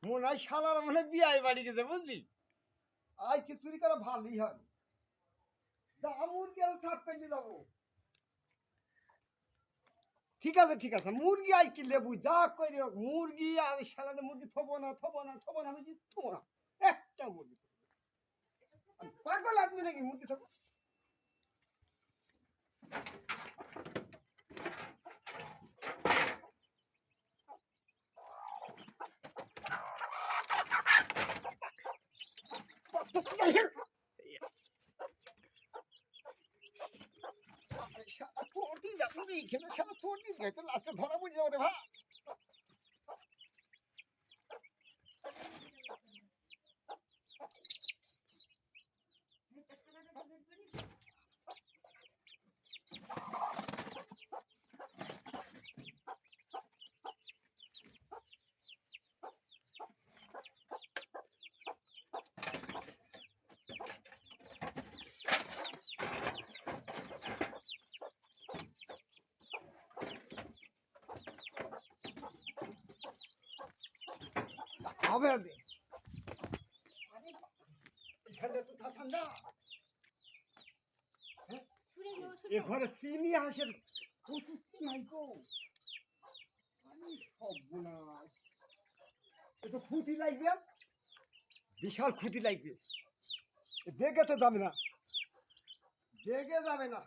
মনে হয় শালার মনে বিয়ে বাড়ি গেছে বুঝলি। আজ কি চুরি করা ভালোই হবে। মুরগি আমি থাক পেলে যাবো। ঠিক আছে ঠিক আছে, মুরগি আই কি লেবু যা করি হোক, মুরগি আর শালাতে মুরগি থবো না আমি জিতবো না। একটা মুরগি পাগল লাগবে নাকি মুরগি থবো। ধরা পড়ে যাবে ভাই। হবে হবে, এখানটা তো ঠান্ডা। এ ঘরে চিনি হাঁসের প্রচুর নাই গো। সর্বনাশ, এ তো খুঁটি লাগবে, বিশাল খুঁটি লাগবে। দেখে তো যাবে না, দেখে যাবে না।